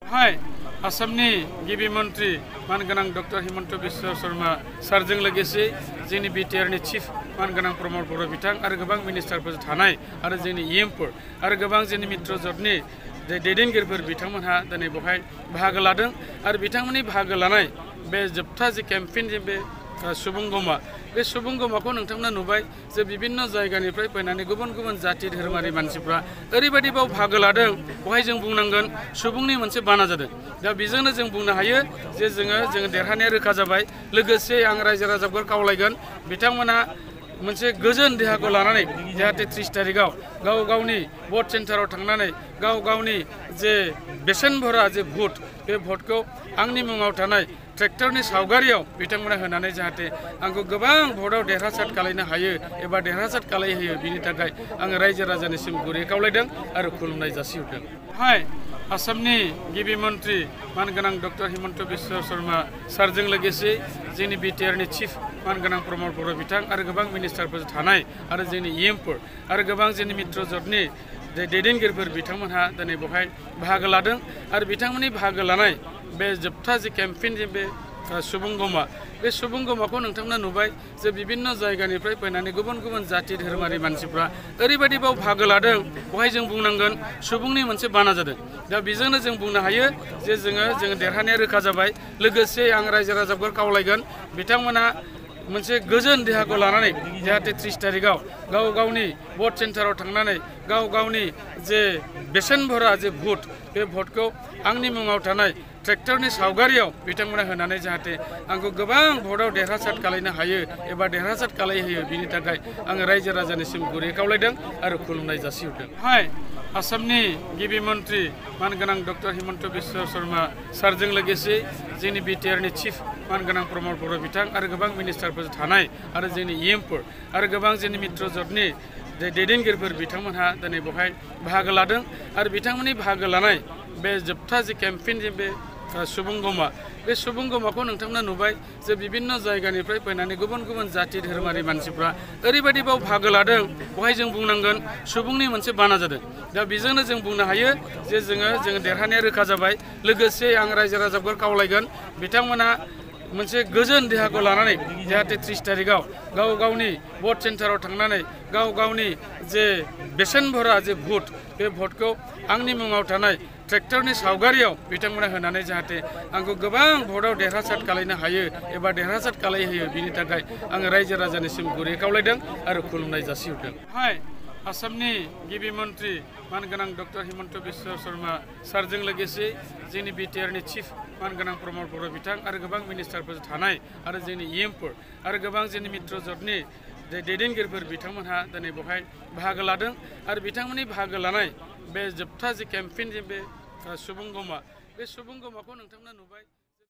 हाय आसामनि गिबि मन्त्रि मानगोनां डक्टर हिमन्त बिश्व शर्मा सारजों लोगोसे जोंनि बिटिआरनि चिफ मानगोनां प्रमद बर' बिथां आरो गोबां मिनिस्टारफोर थानाय आरो जोंनि इएमफोर आरो गोबां जोंनि मित्र जथनि दैदेनगिरिफोर बिथांमोनहा दिनै बेवहाय बाहागो लादों आरो बिथांमोननि बाहागो लानाय बे जोबथा जे केम्पेइन जे बे सुबुंगमा बे सुबुंगमाखौ नोंथांमोना नुबाय जे विभिन्न जायगानिफ्राय फैनानै गुबुन गुबुन जाति धोरोमारि मानसिफ्रा ओरैबायदि बाव बाहागो लादों बेवहाय जों बुंनांगोन सुबुंनि मोनसे बाना जादों दा बेजोंनो जों बुंनो हायो जे जोङो देरहानाया रोखा जाबाय लोगोसे आं रायजो राजाफोर खावलायगोन बिथांमोना मोनसे गोजोन देहाखौ लानानै जाहाथे 30 तारिखआव गाव गावनि भट सेन्टाराव थांनानै गाव गावनि जे बेसेन भरा जे भट बे भटखौ आंनि मुङाव थानाय ट्रेक्टरनि सावगारियाव बिथांमोना होनानै जाहाथे आंखौ गोबां भटआव देरहासार खालामनो हायो एबा देरहासार खालामहोयो बिनि थाखाय आङो रायजो राजानिसिम गुरै खावलायदों आरो खुलुमनाय जासिहरदों। हाय आसामनि गिबि मन्त्रि मानगोनां डक्टर हिमन्त बिश्व शर्मा सारजों लोगोसे जोंनि बिटिआरनि चिफ मानगोनां प्रमद बर' बिथां आरो गोबां मिनिस्टारफोर थानाय आरो जोंनि इएमफोर आरो गोबां जोंनि मित्र जथनि दैदेनगिरिफोर बिथांमोनहा दिनै बेवहाय बाहागो लादों आरो बिथांमोननि बाहागो लानाय बे जोबथा जे केम्पेइन जे बे सुबुंगमा बे सुबुंगमाखौ नोंथांमोना नुबाय जे विभिन्न जायगानिफ्राय फैनानै गुबुन गुबुन जाति धोरोमारि मानसिफ्रा ओरैबायदि बाव बाहागो लादों बेवहाय जों बुंनांगोन सुबुंनि मोनसे बाना जादों दा बेजोंनो जों बुंनो हायो जे जोङो देरहानाया रोखा जाबाय लोगोसे आं रायजो राजाफोर खावलायगोन बिथांमोना मोनसे गोजोन देहाखौ लानानै जाहाथे 30 तारिखआव गाव गावनि भट सेन्टाराव थांनानै गाव गावनि जे बेसेन भरा जे भट बे भटखौ आंनि मुङाव थानाय ट्रेक्टरनि सावगारियाव बिथांमोना होनानै जाहाथे आंखौ गोबां भटआव देरहासार खालामनो हायो एबा देरहासार खालामहोयो बिनि थाखाय आङो रायजो राजानिसिम गुरै खावलायदों आरो खुलुमनाय जासिहरदों। हाय आसामनि गिबि मन्त्रि मानगोनां डक्टर हिमन्त बिश्व शर्मा सारजों लोगोसे जोंनि बिटिआरनि चिफ मानगोनां प्रमद बर' बिथां आरो गोबां मिनिस्टारफोर थानाय आरो जोंनि इएमफोर आरो गोबां जोंनि मित्र जथनि दैदेनगिरिफोर बिथांमोनहा दिनै बेवहाय बाहागो लादों आरो बिथांमोननि बाहागो लानाय बे जोबथा जे केम्पेइन जे बे सुबुंगमा बे सुबुंगमाखौ नोंथांमोना नुबाय जे विभिन्न जायगानिफ्राय फैनानै गुबुन गुबुन जाति धोरोमारि मानसिफ्रा ओरैबायदि बाव बाहागो लादों बेवहाय जों बुंनांगोन सुबुंनि मोनसे बाना जादों दा बेजोंनो जों बुंनो हायो जे जोङो देरहानाया रोखा जाबाय लोगोसे आं रायजो राजाफोर खावलायगोन बिथांमोना मोनसे गोजोन देहाखौ लानानै जाहाथे 30 तारिखआव गाव गावनि भट सेन्टाराव थांनानै गाव गावनि जे बेसेन भरा जे भट बे भटखौ आंनि मुङाव थानाय ट्रेक्टरनि सावगारियाव बिथांमोना होनानै जाहाथे आंखौ गोबां भटआव देरहासार खालामनो हायो एबा देरहासार खालामहोयो बिनि थाखाय आङो रायजो राजानिसिम गुरै खावलायदों आरो खुलुमनाय जासिहरदों। हाय आसामनि गिबि मन्त्रि मानगोनां डक्टर हिमन्त बिश्व शर्मा सारजों लोगोसे जोंनि बिटिआरनि चिफ मानगोनां प्रमद बर' बिथां आरो गोबां मिनिस्टारफोर थानाय आरो जोंनि इएमफोर आरो गोबां जोंनि मित्र जथनि दैदेनगिरिफोर बिथांमोनहा दिनै बेवहाय बाहागो लादों आरो बिथांमोननि बाहागो लानाय बे जोबथा जे केम्पेइन जे बे सुबुंगमा बे सुबुंगमाखौ नोंथांमोना नुबाय।